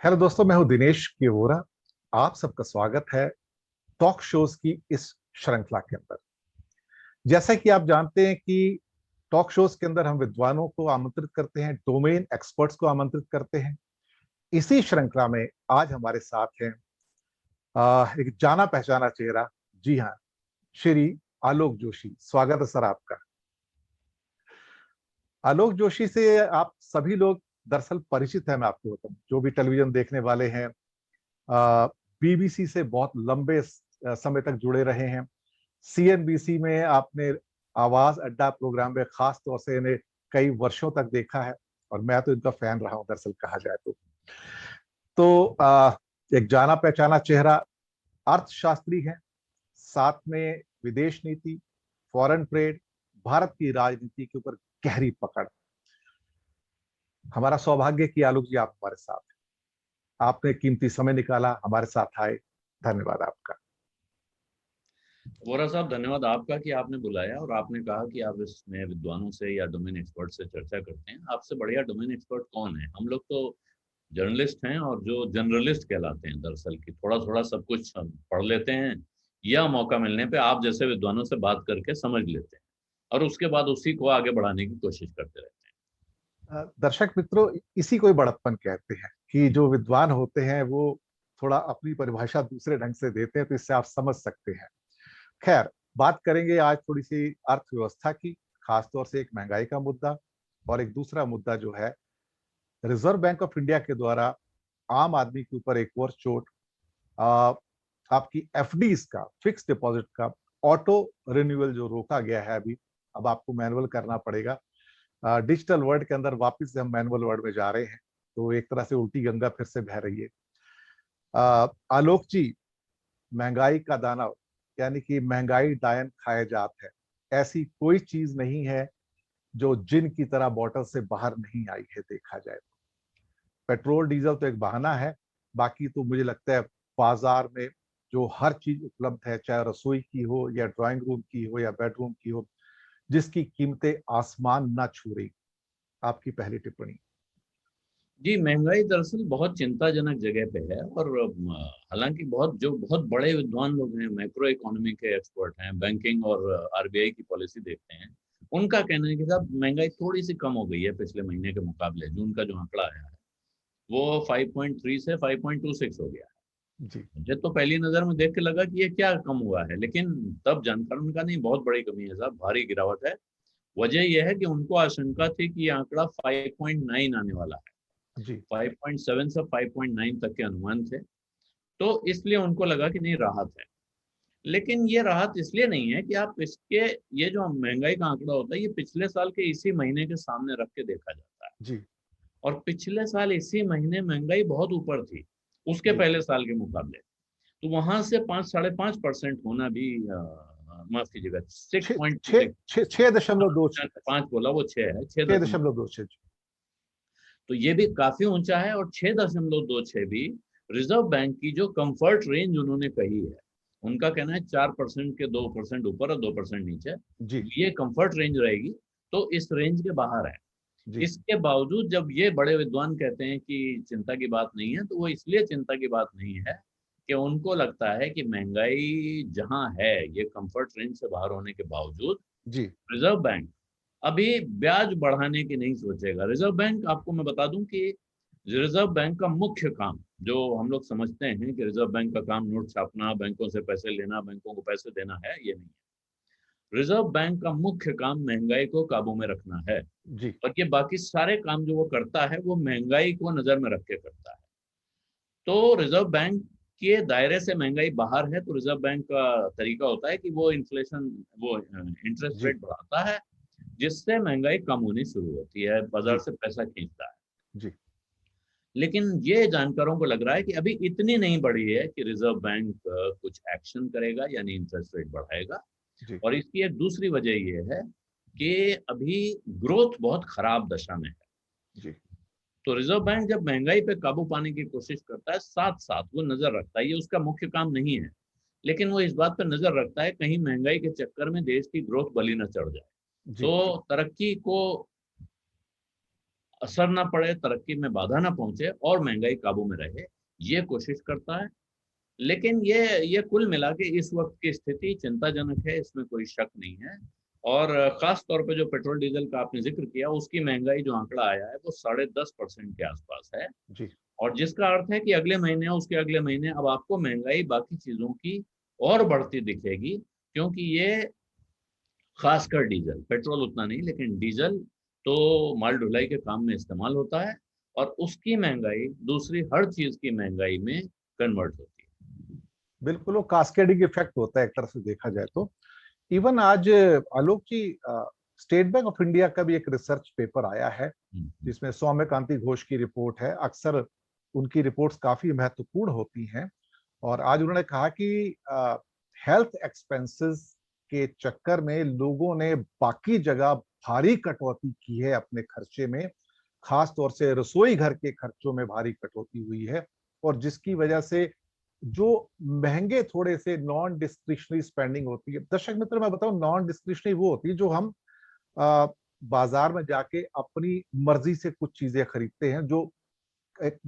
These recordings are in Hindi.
हेलो दोस्तों, मैं हूं दिनेश केवोरा। आप सबका स्वागत है टॉक शोज की इस श्रृंखला के अंदर। जैसा कि आप जानते हैं कि टॉक शोज के अंदर हम विद्वानों को आमंत्रित करते हैं, डोमेन एक्सपर्ट्स को आमंत्रित करते हैं। इसी श्रृंखला में आज हमारे साथ हैं एक जाना पहचाना चेहरा। जी हाँ, श्री आलोक जोशी। स्वागत है सर आपका। आलोक जोशी से आप सभी लोग दरअसल परिचित हैं। मैं आपको बताऊं, जो भी टेलीविजन देखने वाले हैं, बीबीसी से बहुत लंबे समय तक जुड़े रहे हैं। सीएनबीसी में आपने आवाज अड्डा प्रोग्राम में खास तौर से इन्हें कई वर्षों तक देखा है, और मैं तो इनका फैन रहा हूं दरअसल कहा जाए तो एक जाना पहचाना चेहरा, अर्थशास्त्री है, साथ में विदेश नीति, फॉरेन ट्रेड, भारत की राजनीति के ऊपर गहरी पकड़। हमारा सौभाग्य कि आलोक जी आप हमारे साथ हैं। आपने कीमती समय निकाला, हमारे साथ आए। धन्यवाद आपका। वोरा साहब, धन्यवाद आपका कि आपने बुलाया और आपने कहा कि आप इसमें विद्वानों से या डोमेन एक्सपर्ट से चर्चा करते हैं। आपसे बढ़िया डोमेन एक्सपर्ट कौन है? हम लोग तो जर्नलिस्ट हैं और जो जर्नलिस्ट कहलाते हैं दरअसल, कि थोड़ा थोड़ा सब कुछ हम पढ़ लेते हैं या मौका मिलने पे आप जैसे विद्वानों से बात करके समझ लेते हैं और उसके बाद उसी को आगे बढ़ाने की कोशिश करते रहते दर्शक मित्रों, इसी को ही बड़प्पन कहते हैं कि जो विद्वान होते हैं वो थोड़ा अपनी परिभाषा दूसरे ढंग से देते हैं, तो इससे आप समझ सकते हैं। खैर, बात करेंगे आज थोड़ी सी अर्थव्यवस्था की, खासतौर से एक महंगाई का मुद्दा, और एक दूसरा मुद्दा जो है रिजर्व बैंक ऑफ इंडिया के द्वारा आम आदमी के ऊपर एक और चोट। आ, आपकी एफडीज का, फिक्स डिपॉजिट का ऑटो रिन्यूअल जो रोका गया है अभी, अब आपको मैनुअल करना पड़ेगा। डिजिटल वर्ल्ड के अंदर वापस से हम मैनुअल वर्ल्ड में जा रहे हैं, तो एक तरह से उल्टी गंगा फिर से बह रही है। आलोक जी, महंगाई का दाना, यानी कि महंगाई डायन खाए जात है। ऐसी कोई चीज नहीं है जो जिन की तरह बॉटल से बाहर नहीं आई है। देखा जाए तो पेट्रोल डीजल तो एक बहाना है, बाकी तो मुझे लगता है बाजार में जो हर चीज उपलब्ध है, चाहे रसोई की हो या ड्राइंग रूम की हो या बेडरूम की हो, जिसकी कीमतें आसमान ना छू रही। आपकी पहली टिप्पणी। हैं। जी, महंगाई दरअसल बहुत चिंताजनक जगह पे है और हालांकि बहुत बड़े विद्वान लोग हैं, मैक्रो इकोनॉमी के एक्सपर्ट हैं, बैंकिंग और आरबीआई की पॉलिसी देखते हैं, उनका कहना है कि साहब महंगाई थोड़ी सी कम हो गई है पिछले महीने के मुकाबले। जून का जो आंकड़ा आया है वो 5.3 से 5.26 हो गया है। जी। मुझे तो पहली नजर में देख के लगा कि ये क्या कम हुआ है, लेकिन तब जानकर उनका नहीं, बहुत बड़ी कमी है साहब, भारी गिरावट है। वजह यह है कि उनको आशंका थी कि ये आंकड़ा 5.9 आने वाला है। जी। 5.7 से 5.9 तक के अनुमान थे, तो इसलिए उनको लगा कि नहीं, राहत है। लेकिन ये राहत इसलिए नहीं है कि आप इसके, ये जो महंगाई का आंकड़ा होता है ये पिछले साल के इसी महीने के सामने रख के देखा जाता है, जी। और पिछले साल इसी महीने महंगाई बहुत ऊपर थी उसके जी। पहले साल के मुकाबले। तो वहां से 5-5.5% होना भी, माफ कीजिएगा, सिक्स छः पॉइंट छः सिक्स छः 6.26। पांच बोला, वो छह है, छह छः दशमलव दशमलव दो छः तो ये भी काफी ऊंचा है। और 6.26 भी रिजर्व बैंक की जो कंफर्ट रेंज उन्होंने कही है, उनका कहना है 4% के 2% ऊपर और 2% नीचे, जी। ये कंफर्ट रेंज रहेगी। तो इस रेंज के बाहर है। जी। इसके बावजूद जब ये बड़े विद्वान कहते हैं कि चिंता की बात नहीं है, तो वो इसलिए चिंता की बात नहीं है कि उनको लगता है कि महंगाई जहां है, ये कंफर्ट रेंज से बाहर होने के बावजूद जी। रिजर्व बैंक अभी ब्याज बढ़ाने की नहीं सोचेगा। रिजर्व बैंक, आपको मैं बता दूं कि रिजर्व बैंक का मुख्य काम, जो हम लोग समझते हैं कि रिजर्व बैंक का काम नोट छापना, बैंकों से पैसे लेना, बैंकों को पैसे देना है, ये नहीं है। रिजर्व बैंक का मुख्य काम महंगाई को काबू में रखना है। जी। और ये बाकी सारे काम जो वो करता है वो महंगाई को नजर में रख के करता है। तो रिजर्व बैंक के दायरे से महंगाई बाहर है, तो रिजर्व बैंक का तरीका होता है कि वो इन्फ्लेशन, वो इंटरेस्ट जी। रेट बढ़ाता है, जिससे महंगाई कम होनी शुरू होती है, बाजार जी। से पैसा खींचता है। जी। लेकिन ये जानकारों को लग रहा है कि अभी इतनी नहीं बढ़ी है कि रिजर्व बैंक कुछ एक्शन करेगा, यानी इंटरेस्ट रेट बढ़ाएगा। जी। और इसकी एक दूसरी वजह ये है कि अभी ग्रोथ बहुत खराब दशा में है। जी। तो रिजर्व बैंक जब महंगाई पे काबू पाने की कोशिश करता है, साथ साथ वो नजर रखता है, ये उसका मुख्य काम नहीं है, लेकिन वो इस बात पर नजर रखता है कहीं महंगाई के चक्कर में देश की ग्रोथ बली न चढ़ जाए। जी। तो तरक्की को असर ना पड़े, तरक्की में बाधा ना पहुंचे और महंगाई काबू में रहे, ये कोशिश करता है। लेकिन ये कुल मिला के इस वक्त की स्थिति चिंताजनक है, इसमें कोई शक नहीं है। और खास तौर पे जो पेट्रोल डीजल का आपने जिक्र किया, उसकी महंगाई जो आंकड़ा आया है वो 10.5% के आसपास है। जी और जिसका अर्थ है कि अगले महीने, उसके अगले महीने अब आपको महंगाई बाकी चीजों की और बढ़ती दिखेगी, क्योंकि ये खासकर डीजल, पेट्रोल उतना नहीं, लेकिन डीजल तो माल ढुलाई के काम में इस्तेमाल होता है और उसकी महंगाई दूसरी हर चीज की महंगाई में कन्वर्ट होती है। बिल्कुल, वो कास्केडिंग इफेक्ट होता है एक तरफ से देखा जाए तो। इवन आज आलोक जी, स्टेट बैंक ऑफ इंडिया का भी एक रिसर्च पेपर आया है जिसमें सौम्यकांति घोष की रिपोर्ट है। अक्सर उनकी रिपोर्ट्स काफी महत्वपूर्ण होती हैं। और आज उन्होंने कहा कि हेल्थ एक्सपेंसेस के चक्कर में लोगों ने बाकी जगह भारी कटौती की है अपने खर्चे में। खास तौर से रसोई घर के खर्चों में भारी कटौती हुई है, और जिसकी वजह से जो महंगे थोड़े से नॉन डिस्क्रिशनरी स्पेंडिंग होती है, दर्शक मित्र मैं बताऊं, नॉन डिस्क्रिशनरी वो होती है जो हम आ, बाजार में जाके अपनी मर्जी से कुछ चीजें खरीदते हैं, जो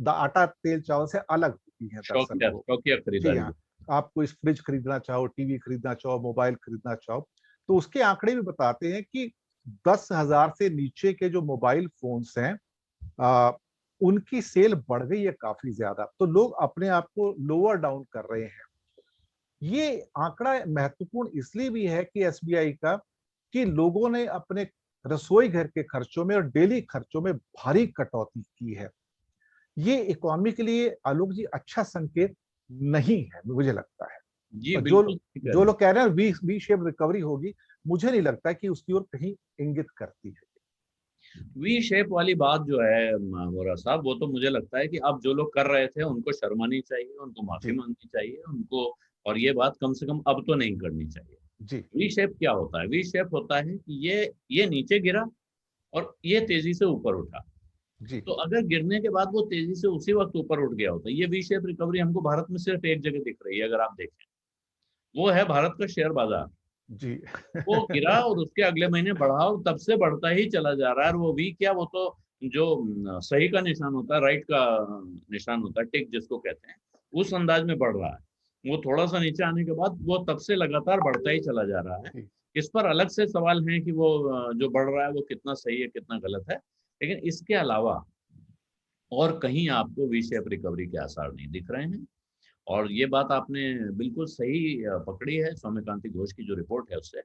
आटा तेल चावल से अलग होती हैं दरअसल शौकिया वो। शौकिया जी खरीदारी। हाँ, आप कोई फ्रिज खरीदना चाहो, टीवी खरीदना चाहो, मोबाइल खरीदना चाहो, तो उसके आंकड़े भी बताते हैं कि 10,000 से नीचे के जो मोबाइल फोन्स हैं, आ, उनकी सेल बढ़ गई है काफी ज्यादा। तो लोग अपने आप को लोअर डाउन कर रहे हैं। ये आंकड़ा महत्वपूर्ण इसलिए भी है कि एसबीआई का, कि लोगों ने अपने रसोई घर के खर्चों में और डेली खर्चों में भारी कटौती की है। ये इकोनॉमी के लिए आलोक जी अच्छा संकेत नहीं है, मुझे लगता है। जी और जो बिल्कुल ठीक कह जो रहे हैं। लोग कह रहे हैं वी वी शेप रिकवरी होगी, मुझे नहीं लगता कि उसकी ओर कहीं इंगित करती है। वी शेप वाली बात जो है वोरा साहब, वो तो मुझे लगता है कि अब जो लोग कर रहे थे उनको शर्म आनी चाहिए, उनको माफी जी मांगनी चाहिए उनको। और ये बात कम से कम अब तो नहीं करनी चाहिए। जी वी शेप क्या होता है? वी शेप होता है कि ये नीचे गिरा और ये तेजी से ऊपर उठा। जी तो अगर गिरने के बाद वो तेजी से उसी वक्त ऊपर उठ गया होता, ये वी शेप रिकवरी हमको भारत में सिर्फ एक जगह दिख रही है अगर आप देखें, वो है भारत का शेयर बाजार। जी वो गिरा और उसके अगले महीने बढ़ा और तब से बढ़ता ही चला जा रहा है। और वो वी क्या, वो तो जो सही का निशान होता है, राइट का निशान होता है, टिक जिसको कहते हैं, उस अंदाज में बढ़ रहा है। वो थोड़ा सा नीचे आने के बाद वो तब से लगातार बढ़ता ही चला जा रहा है। जी इस पर अलग से सवाल है कि वो जो बढ़ रहा है वो कितना सही है कितना गलत है, लेकिन इसके अलावा और कहीं आपको वी शेप रिकवरी के आसार नहीं दिख रहे हैं। और ये बात आपने बिल्कुल सही पकड़ी है सौम्यकांति घोष की जो रिपोर्ट है उससे।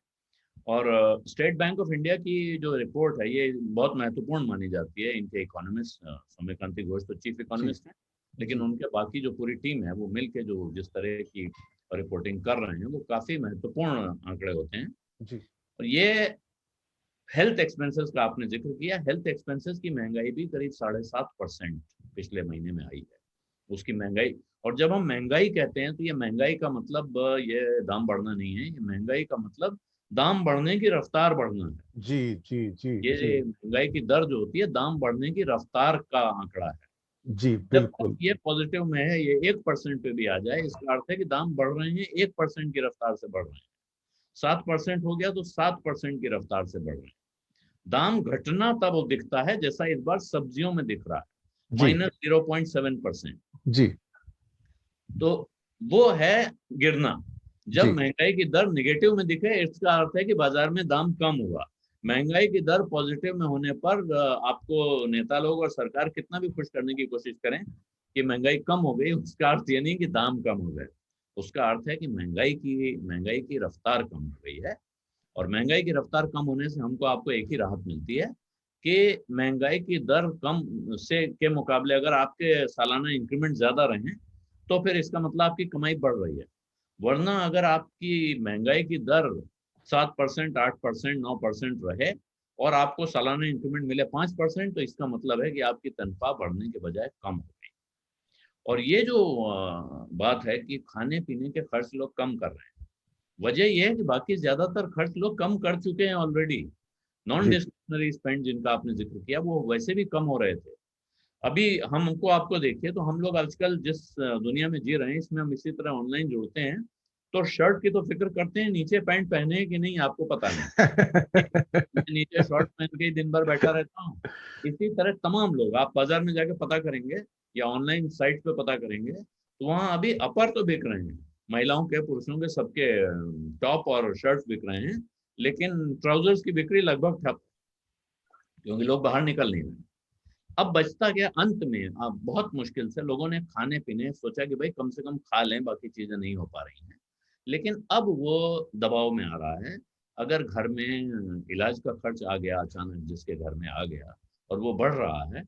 और स्टेट बैंक ऑफ इंडिया की जो रिपोर्ट है ये बहुत महत्वपूर्ण मानी जाती है। इनके इकोनॉमिस्ट सौम्यकांति घोष तो चीफ जी इकोनॉमिस्ट हैं, लेकिन जी उनके बाकी जो पूरी टीम है वो मिलके जो जिस तरह की रिपोर्टिंग कर रहे हैं वो काफी महत्वपूर्ण आंकड़े होते हैं। जी और ये हेल्थ एक्सपेंसेस का आपने जिक्र किया, हेल्थ एक्सपेंसेस की महंगाई भी करीब 7.5% पिछले महीने में आई है उसकी महंगाई। और जब हम महंगाई कहते हैं तो ये महंगाई का मतलब ये दाम बढ़ना नहीं है, ये महंगाई का मतलब दाम बढ़ने की रफ्तार बढ़ना है। जी जी जी जी ये महंगाई की दर जो होती है दाम बढ़ने की रफ्तार का आंकड़ा है। जी जब तक बिल्कुल। ये पॉजिटिव में है, ये 1% पे भी आ जाए, इसका अर्थ है कि दाम बढ़ रहे हैं, 1% की रफ्तार से बढ़ रहे हैं। 7% हो गया तो 7% की रफ्तार से बढ़ रहे हैं। दाम घटना तब दिखता है जैसा इस बार सब्जियों में दिख रहा है, जी -0.7%। जी तो वो है गिरना। जब जी महंगाई की दर निगेटिव में दिखे, इसका अर्थ है कि बाजार में दाम कम हुआ। महंगाई की दर पॉजिटिव में होने पर आपको नेता लोग और सरकार कितना भी खुश करने की कोशिश करें कि महंगाई कम हो गई, उसका अर्थ ये नहीं कि दाम कम हो गए। उसका अर्थ है कि महंगाई की रफ्तार कम हो गई है। और महंगाई की रफ्तार कम होने से हमको आपको एक ही राहत मिलती है कि महंगाई की दर कम से के मुकाबले अगर आपके सालाना इंक्रीमेंट ज्यादा रहे तो फिर इसका मतलब आपकी कमाई बढ़ रही है। वरना अगर आपकी महंगाई की दर 7%, 8%, 9% रहे और आपको सालाना इंक्रीमेंट मिले 5%, तो इसका मतलब है कि आपकी तनख्वाह बढ़ने के बजाय कम हो गई। और ये जो बात है कि खाने पीने के खर्च लोग कम कर रहे हैं, वजह यह है कि बाकी ज्यादातर खर्च लोग कम कर चुके हैं ऑलरेडी। नॉन जी डिस्क्रिशनरी स्पेंड जिनका आपने जिक्र किया वो वैसे भी कम हो रहे थे। अभी हमको आपको देखिए तो हम लोग आजकल जिस दुनिया में जी रहे हैं इसमें हम इसी तरह ऑनलाइन जुड़ते हैं तो शर्ट की तो फिक्र करते हैं, नीचे पैंट पहने हैं कि नहीं आपको पता नहीं। मैं नीचे शर्ट पहन के ही दिन भर बैठा रहता हूँ। इसी तरह तमाम लोग, आप बाजार में जाके पता करेंगे या ऑनलाइन साइट पे पता करेंगे, तो वहां अभी अपर तो बिक रहे हैं, महिलाओं के पुरुषों के सबके टॉप और शर्ट्स बिक रहे हैं, लेकिन ट्राउजर्स की बिक्री लगभग ठप, क्योंकि लोग बाहर निकल नहीं रहे। अब बचता गया अंत में, अब बहुत मुश्किल से लोगों ने खाने पीने सोचा कि भाई कम से कम खा लें, बाकी चीजें नहीं हो पा रही हैं, लेकिन अब वो दबाव में आ रहा है। अगर घर में इलाज का खर्च आ गया अचानक, जिसके घर में आ गया और वो बढ़ रहा है,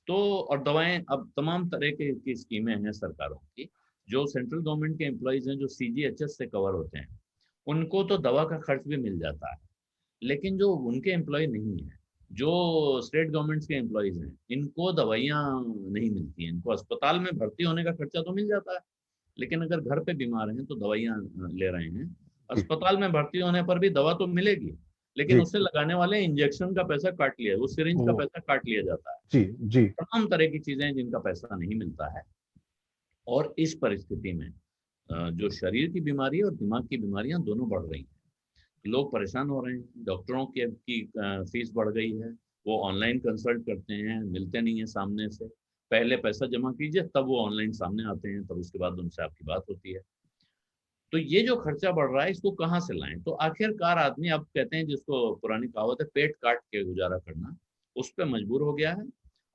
तो और दवाएं, अब तमाम तरह की स्कीमें हैं सरकारों की, जो सेंट्रल गवर्नमेंट के एम्प्लॉयज हैं जो सीजीएचएस से कवर होते हैं, उनको तो दवा का खर्च भी मिल जाता है। लेकिन जो उनके एम्प्लॉय नहीं है, जो स्टेट गवर्नमेंट्स के एम्प्लॉयज हैं, इनको दवाइयाँ नहीं मिलती हैं। इनको अस्पताल में भर्ती होने का खर्चा तो मिल जाता है, लेकिन अगर घर पे बीमार हैं तो दवाइयाँ ले रहे हैं। जी अस्पताल में भर्ती होने पर भी दवा तो मिलेगी, लेकिन जी। उससे लगाने वाले इंजेक्शन का पैसा काट लिया, वो सिरिंज का ओ, पैसा काट लिया जाता है। जी जी तमाम तरह की चीजें हैं जिनका पैसा नहीं मिलता है। और इस परिस्थिति में जो शरीर की बीमारी और दिमाग की बीमारियां दोनों बढ़ रही हैं। लोग परेशान हो रहे हैं, डॉक्टरों की फीस बढ़ गई है, वो ऑनलाइन कंसल्ट करते हैं, मिलते नहीं है सामने से, पहले पैसा जमा कीजिए तब वो ऑनलाइन सामने आते हैं, तब उसके बाद उनसे आपकी बात होती है। तो ये जो खर्चा बढ़ रहा है, इसको कहाँ से लाएं? तो आखिरकार आदमी, अब कहते हैं जिसको पुरानी कहावत है पेट काट के गुजारा करना, उस पर मजबूर हो गया है।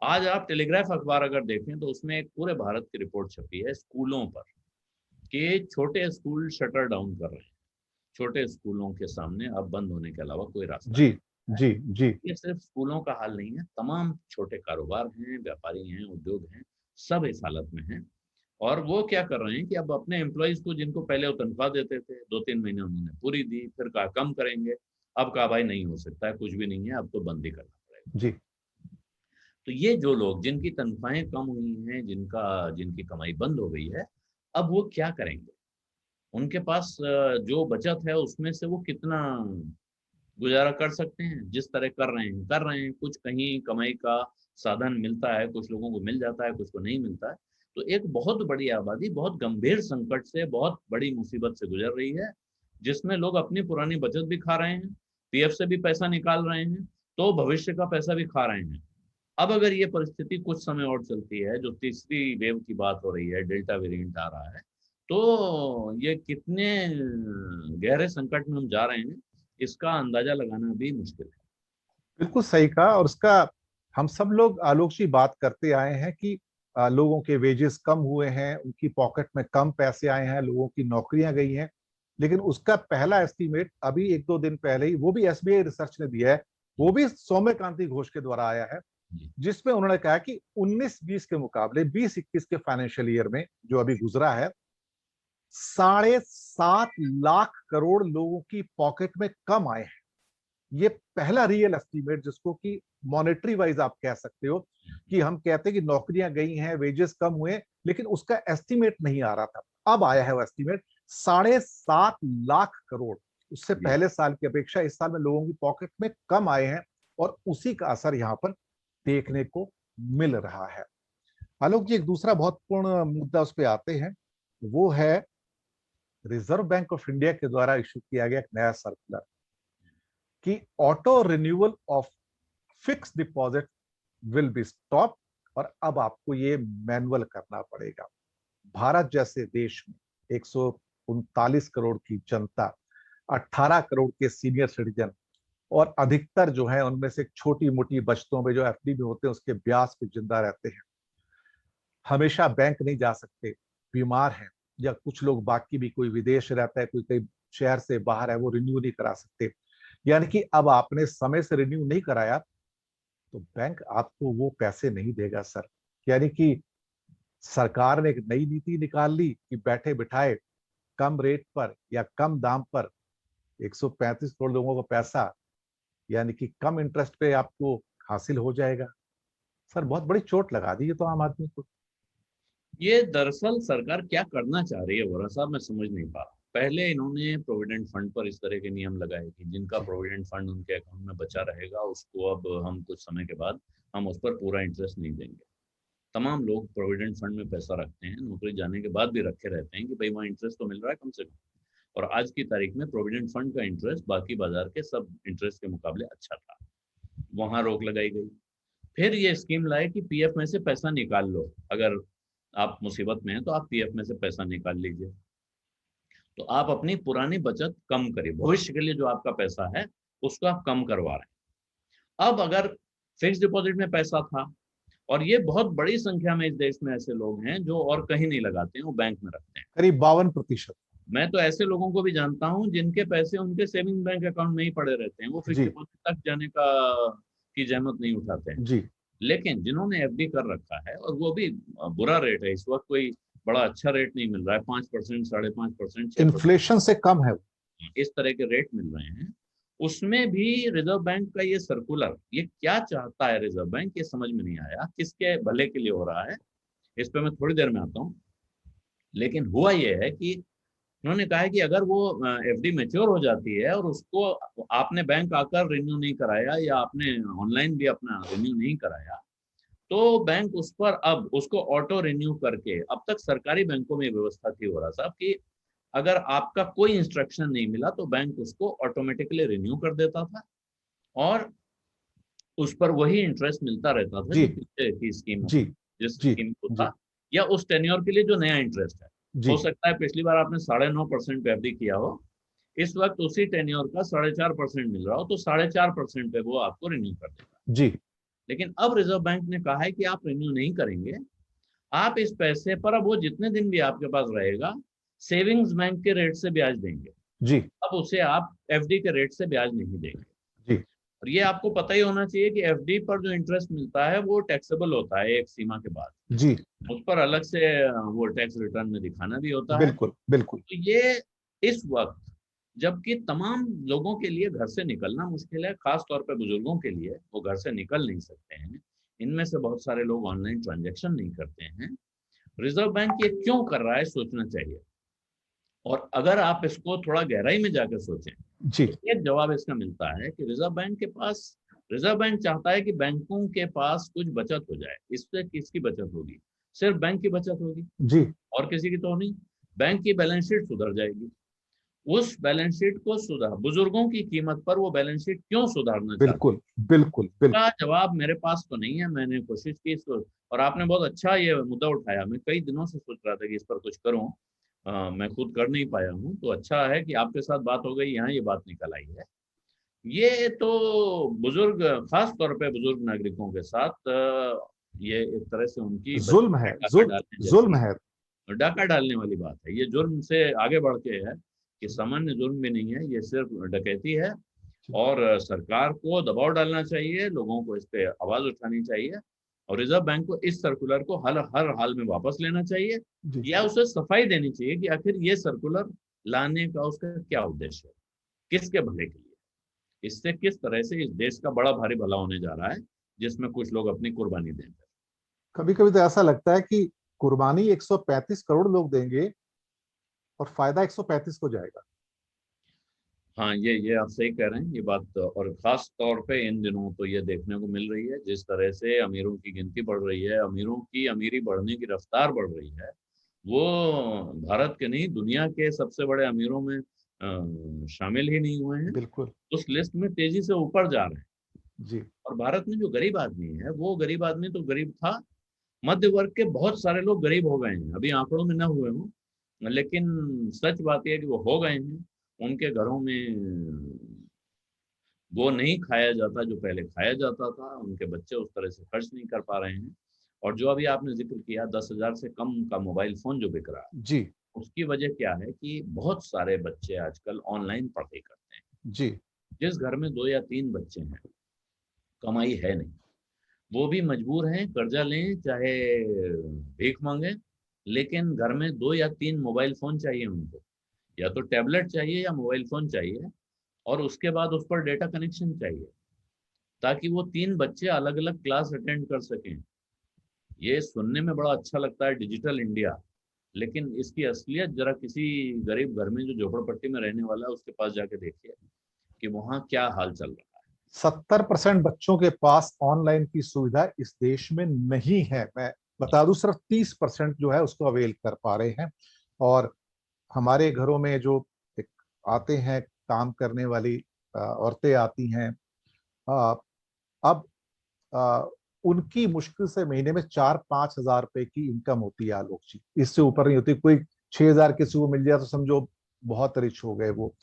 आज आप टेलीग्राफ अखबार अगर देखें तो उसमें एक पूरे भारत की रिपोर्ट छपी है स्कूलों पर, कि छोटे स्कूल शटर डाउन कर रहे हैं, छोटे स्कूलों के सामने अब बंद होने के अलावा कोई रास्ता जी नहीं है। जी जी ये सिर्फ स्कूलों का हाल नहीं है, तमाम छोटे कारोबार हैं, व्यापारी हैं, उद्योग हैं, सब इस हालत में हैं। और वो क्या कर रहे हैं कि अब अपने एम्प्लॉयज को, जिनको पहले वो तनख्वाह देते थे, 2-3 महीने उन्होंने पूरी दी, फिर कहा कम करेंगे, अब कहा भाई नहीं हो सकता है, कुछ भी नहीं है, अब तो बंद ही करना पड़ेगा। जी। तो ये जो लोग, जिनकी तनख्वाहें कम हुई हैं, जिनकी कमाई बंद हो गई है, अब वो क्या करेंगे? उनके पास जो बचत है उसमें से वो कितना गुजारा कर सकते हैं? जिस तरह कर रहे हैं, कुछ कहीं कमाई का साधन मिलता है, कुछ लोगों को मिल जाता है, कुछ को नहीं मिलता है। तो एक बहुत बड़ी आबादी बहुत गंभीर संकट से, बहुत बड़ी मुसीबत से गुजर रही है, जिसमें लोग अपनी पुरानी बचत भी खा रहे हैं, पीएफ से भी पैसा निकाल रहे हैं, तो भविष्य का पैसा भी खा रहे हैं। अब अगर ये परिस्थिति कुछ समय और चलती है, जो तीसरी वेव की बात हो रही है, डेल्टा वेरिएंट आ रहा है, तो ये कितने गहरे संकट में हम जा रहे हैं, इसका अंदाजा लगाना भी मुश्किल है। बिल्कुल सही कहा। और उसका हम सब लोग आलोक जी बात करते आए हैं कि लोगों के वेजेस कम हुए हैं, उनकी पॉकेट में कम पैसे आए हैं, लोगों की नौकरियां गई हैं। लेकिन उसका पहला एस्टीमेट अभी 1-2 दिन पहले ही, वो भी एसबीआई रिसर्च ने दिया है, वो भी सौम्यकांति घोष के द्वारा आया है, जी। जिसमें उन्होंने कहा कि 19-20 के मुकाबले 20-21 के फाइनेंशियल ईयर में जो अभी गुजरा है, 7.5 लाख करोड़ लोगों की पॉकेट में कम आए हैं। ये पहला रियल एस्टीमेट, जिसको कि मॉनेटरी वाइज आप कह सकते हो, कि हम कहते हैं कि नौकरियां गई हैं, वेजेस कम हुए, लेकिन उसका एस्टीमेट नहीं आ रहा था, अब आया है वो एस्टीमेट 7.5 लाख करोड़। उससे जी। पहले साल की अपेक्षा इस साल में लोगों की पॉकेट में कम आए हैं, और उसी का असर यहाँ पर देखने को मिल रहा है। आलोक जी, एक दूसरा बहुत पूर्ण मुद्दा उस पर आते हैं, वो है रिजर्व बैंक ऑफ इंडिया के द्वारा इशू किया गया एक नया सर्कुलर, कि auto renewal of fix deposit will be stop, और अब आपको ये मैनुअल करना पड़ेगा। भारत जैसे देश में 139 करोड़ की जनता, 18 करोड़ के सीनियर सिटीजन, और अधिकतर जो है उनमें से छोटी मोटी बचतों में जो एफडी में होते हैं उसके ब्याज पे जिंदा रहते हैं, हमेशा बैंक नहीं जा सकते, बीमार हैं, या कुछ लोग बाकी भी, कोई विदेश रहता है, कोई कई शहर से बाहर है, वो रिन्यू नहीं करा सकते। यानी कि अब आपने समय से रिन्यू नहीं कराया तो बैंक आपको वो पैसे नहीं देगा सर। यानी कि सरकार ने एक नई नीति निकाल ली कि बैठे बिठाए कम रेट पर या कम दाम पर 135 करोड़ लोगों का पैसा, यानी कि कम इंटरेस्ट पे आपको हासिल हो जाएगा। सर बहुत बड़ी चोट लगा दी है तो आम आदमी को। ये दरअसल सरकार क्या करना चाह रही है वोरा साहब, मैं समझ नहीं पा रहा। पहले इन्होंने प्रोविडेंट फंड पर इस तरह के नियम लगाए कि जिनका जी प्रोविडेंट फंड उनके अकाउंट में बचा रहेगा, उसको अब हम कुछ समय के बाद हम उस पर पूरा इंटरेस्ट नहीं देंगे। तमाम लोग प्रोविडेंट फंड में पैसा रखते हैं, नौकरी जाने के बाद भी रखे रहते हैं कि भाई वहाँ इंटरेस्ट तो मिल रहा है कम से कम। और आज की तारीख में प्रोविडेंट फंड का इंटरेस्ट बाकी बाजार के सब इंटरेस्ट के मुकाबले अच्छा था, वहां रोक लगाई गई। फिर ये स्कीम लाए कि पीएफ में से पैसा निकाल लो, अगर आप मुसीबत में हैं तो आप पीएफ में से पैसा निकाल लीजिए, तो आप अपनी पुरानी बचत कम करिए, भविष्य के लिए जो आपका पैसा है उसको आप कम करवा रहे हैं। अब अगर फिक्स डिपॉजिट में पैसा था, और ये बहुत बड़ी संख्या में इस देश में ऐसे लोग हैं जो और कहीं नहीं लगाते हैं, वो बैंक में रखते हैं, करीब 52%। मैं तो ऐसे लोगों को भी जानता हूं जिनके पैसे उनके सेविंग बैंक अकाउंट में ही पड़े रहते हैं, वो फिक्स जी डिपॉजिट तक जाने का की जहमत नहीं उठाते हैं। जी लेकिन जिन्होंने एफडी कर रखा है, और वो भी बुरा रेट है इस वक्त, कोई बड़ा अच्छा रेट नहीं मिल रहा है, 5%, 5.5%, 6%, इन्फ्लेशन से कम है। इस तरह के रेट मिल रहे हैं, उसमें भी रिजर्व बैंक का ये सर्कुलर, ये क्या चाहता है रिजर्व बैंक, ये समझ में नहीं आया, किसके भले के लिए हो रहा है, इस पर मैं थोड़ी देर में आता हूँ। लेकिन हुआ ये है कि उन्होंने कहा है कि अगर वो एफडी मैच्योर हो जाती है और उसको आपने बैंक आकर रिन्यू नहीं कराया, या आपने ऑनलाइन भी अपना रिन्यू नहीं कराया, तो बैंक उस पर अब उसको ऑटो रिन्यू करके, अब तक सरकारी बैंकों में व्यवस्था थी हो रहा साहब कि अगर आपका कोई इंस्ट्रक्शन नहीं मिला तो बैंक उसको ऑटोमेटिकली रिन्यू कर देता था, और उस पर वही इंटरेस्ट मिलता रहता था जी जो पीछे की स्कीम, जी जिस जी स्कीम को जी था, या उस टेन्योर के लिए जो नया इंटरेस्ट है। जी हो सकता है पिछली बार आपने 9.5% पे एफडी किया हो, इस वक्त उसी टेन्योर का 4.5% मिल रहा हो, तो 4.5% पे वो आपको रिन्यू कर देगा। जी लेकिन अब रिजर्व बैंक ने कहा है कि आप रिन्यू नहीं करेंगे, आप इस पैसे पर, अब वो जितने दिन भी आपके पास रहेगा, सेविंग्स बैंक के रेट से ब्याज देंगे, जी अब उसे आप एफडी के रेट से ब्याज नहीं देंगे। जी और ये आपको पता ही होना चाहिए कि एफडी पर जो इंटरेस्ट मिलता है वो टैक्सेबल होता है एक सीमा के बाद, जी उस पर अलग से वो टैक्स रिटर्न में दिखाना भी होता है। बिल्कुल बिल्कुल। तो ये इस वक्त, जबकि तमाम लोगों के लिए घर से निकलना मुश्किल है, खास तौर पे बुजुर्गों के लिए, वो घर से निकल नहीं सकते हैं, इनमें से बहुत सारे लोग ऑनलाइन ट्रांजैक्शन नहीं करते हैं, रिजर्व बैंक ये क्यों कर रहा है सोचना चाहिए। और अगर आप इसको थोड़ा गहराई में जाकर सोचें जी तो एक जवाब इसका मिलता है कि रिजर्व बैंक चाहता है कि बैंकों के पास कुछ बचत हो जाए। इससे किसकी बचत होगी? सिर्फ बैंक की बचत होगी, जी और किसी की तो नहीं। बैंक की बैलेंस शीट सुधर जाएगी, उस बैलेंस शीट को सुधार, बुजुर्गों की कीमत पर वो बैलेंस शीट क्यों सुधारना चाहता बिल्कुल बिल्कुल है, बिल्कुल। का जवाब मेरे पास तो नहीं है। मैंने कोशिश की इसको, और आपने बहुत अच्छा ये मुद्दा उठाया, मैं कई दिनों से सोच रहा था कि इस पर कुछ करूं, मैं खुद कर नहीं पाया हूं, तो अच्छा है कि आपके साथ बात हो गई, यहाँ ये बात निकल आई है। ये तो बुजुर्ग, खास तौर पे बुजुर्ग नागरिकों के साथ ये एक तरह से उनकी बचत जुल्म में है, डाका डालने जुल्म जैसी, है। डाका डालने वाली बात है। ये जुर्म से आगे बढ़ के है, कि सामान्य जुर्म भी नहीं है, ये सिर्फ डकैती है। और सरकार को दबाव डालना चाहिए, लोगों को इस पे आवाज उठानी चाहिए, और रिजर्व बैंक को इस सर्कुलर को हर हाल में वापस लेना चाहिए, जी या उसे सफाई देनी चाहिए कि आखिर ये सर्कुलर लाने का उसका क्या उद्देश्य है, किसके भले के लिए, इससे किस तरह से इस देश का बड़ा भारी भला होने जा रहा है, जिसमें कुछ लोग अपनी कुर्बानी देंगे। कभी कभी तो ऐसा लगता है कि कुर्बानी 135 करोड़ लोग देंगे और फायदा 135 को जाएगा। हाँ, ये आप सही कह रहे हैं ये बात, और खास तौर पे इन दिनों तो ये देखने को मिल रही है, जिस तरह से अमीरों की गिनती बढ़ रही है, अमीरों की अमीरी बढ़ने की रफ्तार बढ़ रही है, वो भारत के नहीं दुनिया के सबसे बड़े अमीरों में शामिल ही नहीं हुए हैं, बिल्कुल। उस लिस्ट में तेजी से ऊपर जा रहे हैं। जी और भारत में जो गरीब आदमी है, वो गरीब आदमी तो गरीब था, मध्य वर्ग के बहुत सारे लोग गरीब हो गए हैं, अभी आंकड़ों में न हुए हों, लेकिन सच बात यह है कि वो हो गए हैं। उनके घरों में वो नहीं खाया जाता जो पहले खाया जाता था, उनके बच्चे उस तरह से खर्च नहीं कर पा रहे हैं। और जो अभी आपने जिक्र किया 10,000 से कम का मोबाइल फोन जो बिक रहा है, जी उसकी वजह क्या है कि बहुत सारे बच्चे आजकल ऑनलाइन पढ़ाई करते हैं। जी जिस घर में 2 या 3 बच्चे हैं, कमाई है नहीं, वो भी मजबूर हैं कर्जा लें चाहे भीख मांगे, लेकिन घर में 2 या 3 मोबाइल फोन चाहिए उनको, या तो टैबलेट चाहिए या मोबाइल फोन चाहिए, और उसके बाद उस पर डेटा कनेक्शन चाहिए, ताकि वो 3 बच्चे अलग अलग क्लास अटेंड कर सकें। ये सुनने में बड़ा अच्छा लगता है डिजिटल इंडिया, लेकिन इसकी असलियत जरा किसी गरीब घर में जो झोपड़पट्टी में रहने वाला है उसके पास जाके देखिए कि वहाँ क्या हाल चल रहा 70% बच्चों के पास ऑनलाइन की सुविधा इस देश में नहीं है। मैं बता दूं सिर्फ 30% जो है उसको अवेल कर पा रहे हैं। और हमारे घरों में जो एक आते हैं, काम करने वाली औरतें आती हैं। अ, अब अ, उनकी मुश्किल से महीने में 4-5 हजार रुपए की इनकम होती है आलोक जी, इससे ऊपर नहीं होती। कोई 6 हजार किसी को मिल जाए तो समझो बहुत रिच हो गए वो,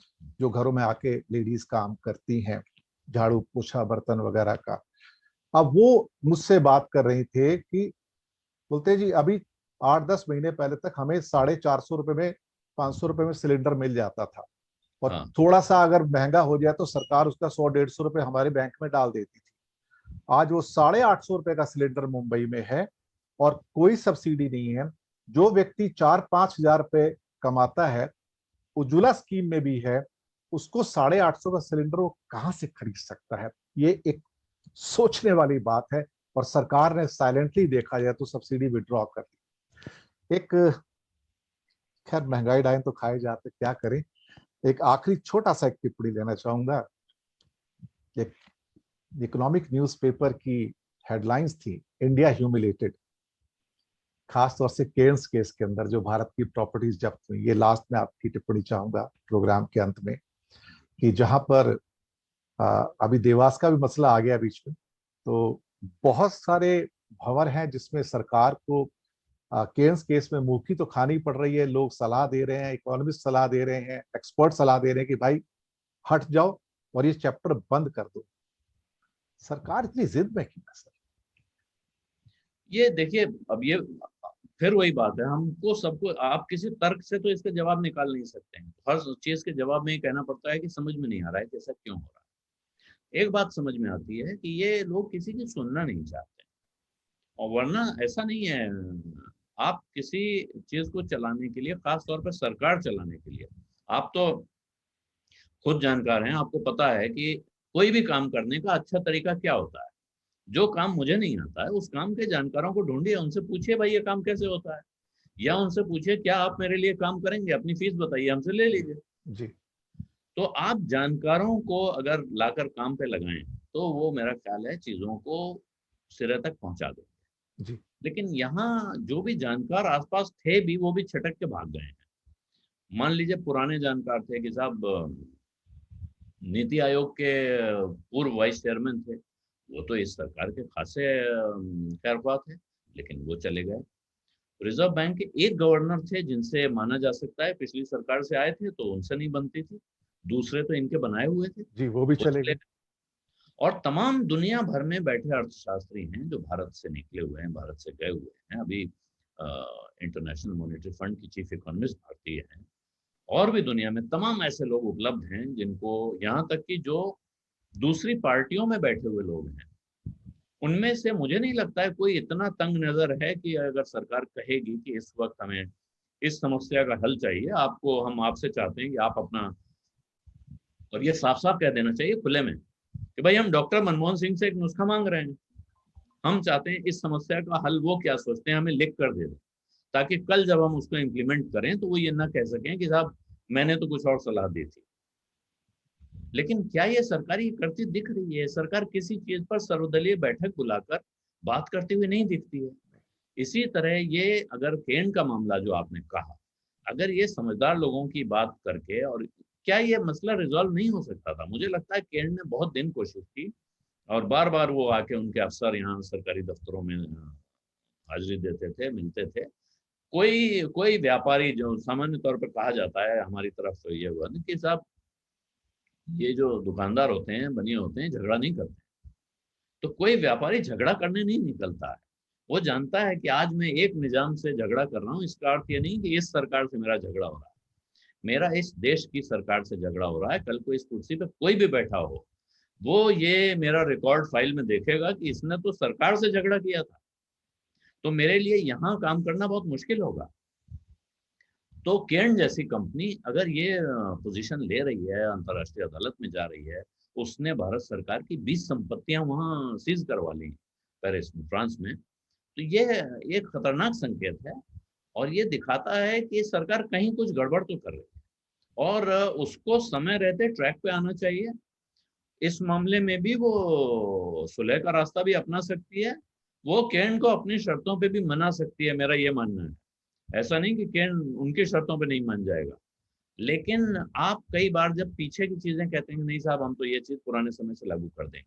जो घरों में आके लेडीज काम करती हैं, झाड़ू पोछा बर्तन वगैरह का। अब वो मुझसे बात कर रही थे कि बोलते जी अभी 8-10 महीने पहले तक हमें 450 रुपए में, 500 रुपए में सिलेंडर मिल जाता था, और हाँ। थोड़ा सा अगर महंगा हो जाए तो सरकार उसका 100-150 रुपए हमारे बैंक में डाल देती थी। आज वो 850 रुपए का सिलेंडर मुंबई में है और कोई सब्सिडी नहीं है। जो व्यक्ति 4-5 हजार रुपए कमाता है, उज्ज्वला स्कीम में भी है, उसको 850 का सिलेंडर वो कहां से खरीद सकता है? ये एक सोचने वाली बात है। और सरकार ने साइलेंटली देखा जाए तो सब्सिडी विड्रॉ कर दी। एक, खैर महंगाई डाइन तो खाए जाते, क्या करें। एक आखिरी छोटा सा एक टिप्पणी लेना चाहूंगा। एक इकोनॉमिक न्यूज़पेपर की हेडलाइंस थी, इंडिया ह्यूमिलेटेड, खास तौर से केयर्स केस के अंदर जो भारत की प्रॉपर्टीज जब्त हुई। ये लास्ट में आपकी टिप्पणी चाहूंगा प्रोग्राम के अंत में, कि जहां पर अभी देवास का भी मसला आ गया बीच में, तो बहुत सारे भंवर हैं जिसमें सरकार को केयर्स केस में मुंह की तो खानी पड़ रही है। लोग सलाह दे रहे हैं, इकोनॉमिस्ट सलाह दे रहे हैं, एक्सपर्ट सलाह दे रहे हैं कि भाई हट जाओ और ये चैप्टर बंद कर दो। सरकार इतनी जिद में क्यों है सर? ये देखिए, अब ये फिर वही बात है, हमको सबको, आप किसी तर्क से तो इसका जवाब निकाल नहीं सकते हैं। हर चीज के जवाब में ये कहना पड़ता है कि समझ में नहीं आ रहा है कि ऐसा क्यों हो रहा है। एक बात समझ में आती है कि ये लोग किसी की सुनना नहीं चाहते, और वरना ऐसा नहीं है। आप किसी चीज को चलाने के लिए, खास तौर पर सरकार चलाने के लिए, आप तो खुद जानकार हैं, आपको पता है कि कोई भी काम करने का अच्छा तरीका क्या होता है। जो काम मुझे नहीं आता है, उस काम के जानकारों को ढूंढिए, उनसे पूछिए भाई ये काम कैसे होता है, या उनसे पूछिए क्या आप मेरे लिए काम करेंगे, अपनी फीस बताइए, हमसे ले लीजिए। जी। तो आप जानकारों को अगर लाकर काम पे लगाएं तो वो, मेरा ख्याल है, चीजों को सिरे तक पहुंचा दे। जी। लेकिन यहाँ जो भी जानकार आसपास थे भी, वो भी छटक के भाग गए हैं। मान लीजिए पुराने जानकार थे कि साहब नीति आयोग के पूर्व वाइस चेयरमैन थे, वो तो इस सरकार के खासे खैरख्वाह थे, लेकिन वो चले गए। रिजर्व बैंक के एक गवर्नर थे जिनसे माना जा सकता है पिछली सरकार से आए थे, तो उनसे नहीं बनती थी। दूसरे तो इनके बनाए हुए थे, जी, वो भी वो चले चले गए। गए। और तमाम दुनिया भर में बैठे अर्थशास्त्री हैं जो भारत से निकले हुए हैं, भारत से गए हुए हैं। अभी इंटरनेशनल मॉनेटरी फंड की चीफ इकोनॉमिस्ट भारतीय हैं, और भी दुनिया में तमाम ऐसे लोग उपलब्ध हैं जिनको, यहाँ तक कि जो दूसरी पार्टियों में बैठे हुए लोग हैं, उनमें से मुझे नहीं लगता है कोई इतना तंग नजर है कि अगर सरकार कहेगी कि इस वक्त हमें इस समस्या का हल चाहिए, आपको, हम आपसे चाहते हैं कि आप अपना, और ये साफ साफ कह देना चाहिए खुले में कि भाई हम डॉक्टर मनमोहन सिंह से एक नुस्खा मांग रहे हैं, हम चाहते हैं इस समस्या का हल वो क्या सोचते हैं हमें लिख कर दे दें, ताकि कल जब हम उसको इम्प्लीमेंट करें तो वो ये ना कह सकें कि साहब मैंने तो कुछ और सलाह दी थी। लेकिन क्या ये सरकारी करती दिख रही है? सरकार किसी चीज पर सर्वदलीय बैठक बुलाकर बात करती हुई नहीं दिखती है। इसी तरह ये, अगर केन का मामला जो आपने कहा, अगर ये समझदार लोगों की बात करके, और क्या ये मसला रिजॉल्व नहीं हो सकता था? मुझे लगता है केन ने बहुत दिन कोशिश की, और बार बार वो आके, उनके अफसर यहाँ सरकारी दफ्तरों में हाजिरी देते थे, मिलते थे। कोई कोई व्यापारी, जो सामान्य तौर पर कहा जाता है हमारी तरफ, तो ये हुआ ना कि साहब ये जो दुकानदार होते हैं, बनिए होते हैं, झगड़ा नहीं करते। तो कोई व्यापारी झगड़ा करने नहीं निकलता है। वो जानता है कि आज मैं एक निजाम से झगड़ा कर रहा हूँ, इसका अर्थ ये नहीं कि इस सरकार से मेरा झगड़ा हो रहा है, मेरा इस देश की सरकार से झगड़ा हो रहा है। कल को इस कुर्सी पे कोई भी बैठा हो, वो ये मेरा रिकॉर्ड फाइल में देखेगा कि इसने तो सरकार से झगड़ा किया था, तो मेरे लिए यहाँ काम करना बहुत मुश्किल होगा। तो केन जैसी कंपनी अगर ये पोजीशन ले रही है, अंतर्राष्ट्रीय अदालत में जा रही है, उसने भारत सरकार की 20 संपत्तियां वहां सीज करवा ली पेरिस में, फ्रांस में, तो ये एक खतरनाक संकेत है। और ये दिखाता है कि सरकार कहीं कुछ गड़बड़ तो कर रही है, और उसको समय रहते ट्रैक पे आना चाहिए। इस मामले में भी वो सुलह का रास्ता भी अपना सकती है, वो केन को अपनी शर्तों पे भी मना सकती है, मेरा ये मानना है। ऐसा नहीं कि केन उनकी शर्तों पे नहीं मान जाएगा। लेकिन आप कई बार जब पीछे की चीजें कहते हैं कि नहीं साहब हम तो ये चीज पुराने समय से लागू कर देंगे,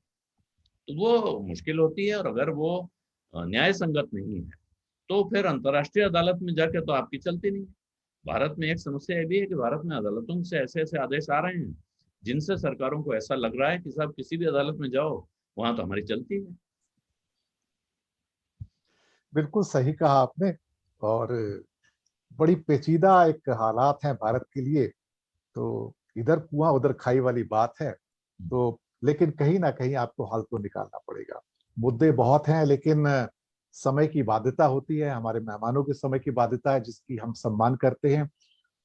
तो वो मुश्किल होती है। और अगर वो न्याय संगत नहीं है तो फिर अंतर्राष्ट्रीय अदालत में जाके तो आपकी चलती नहीं है। भारत में एक समस्या ये भी है कि भारत में अदालतों से ऐसे ऐसे आदेश आ रहे हैं जिनसे सरकारों को ऐसा लग रहा है कि साहब किसी भी अदालत में जाओ वहां तो हमारी चलती है। बिल्कुल सही कहा आपने। और बड़ी पेचीदा एक हालात हैं भारत के लिए। तो इधर कुआं उधर खाई वाली बात है। तो लेकिन कहीं ना कहीं आपको हल तो निकालना पड़ेगा। मुद्दे बहुत हैं, लेकिन समय की बाध्यता होती है, हमारे मेहमानों के समय की बाध्यता है जिसकी हम सम्मान करते हैं।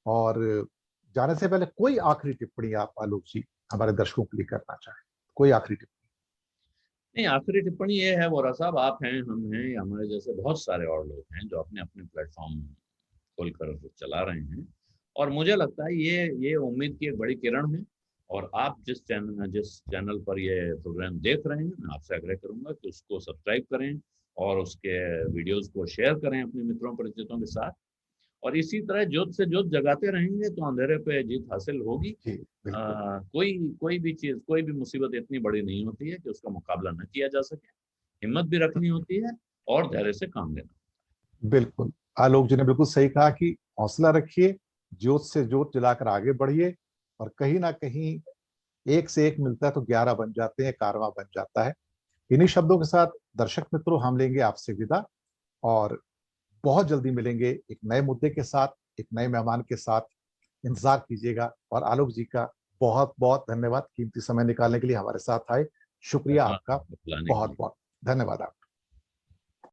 और जाने से पहले कोई आखिरी टिप्पणी आप आलोक जी हमारे दर्शकों के लिए करना चाहें? कोई आखिरी टिप्पणी? नहीं, आखिरी टिप्पणी ये है वोरा साहब, आप हैं, हम हैं, या हमारे जैसे बहुत सारे और लोग हैं जो अपने अपने प्लेटफॉर्म खोलकर चला रहे हैं। और मुझे लगता है ये उम्मीद की एक बड़ी किरण है। और आप जिस चैनल पर ये प्रोग्राम देख रहे हैं, मैं आपसे आग्रह करूंगा कि उसको सब्सक्राइब करें और उसके वीडियोस को शेयर करें अपने मित्रों परिचितों के साथ। और इसी तरह जोत से जोत जगाते रहेंगे तो अंधेरे पे जीत हासिल होगी। जी बिल्कुल। कोई कोई भी चीज, कोई भी मुसीबत इतनी बड़ी नहीं होती है कि उसका मुकाबला न किया जा सके। हिम्मत भी रखनी होती है और धैर्य से काम लेना। बिल्कुल, आलोक जी ने बिल्कुल सही कहा कि हौसला रखिए, जोत से जोत जलाकर आगे बढ़िए। और कहीं ना कहीं एक से एक मिलता है तो 11 बन जाते हैं, कारवां बन जाता है। इन्हीं शब्दों के साथ दर्शक मित्रों हम लेंगे आपसे विदा। और बहुत जल्दी मिलेंगे एक नए मुद्दे के साथ, एक नए मेहमान के साथ। इंतजार कीजिएगा। और आलोक जी का बहुत बहुत धन्यवाद, कीमती समय निकालने के लिए हमारे साथ आए। शुक्रिया धन्यवाद आपका। आपको बुलाने के बहुत लिए। बहुत धन्यवाद आपका।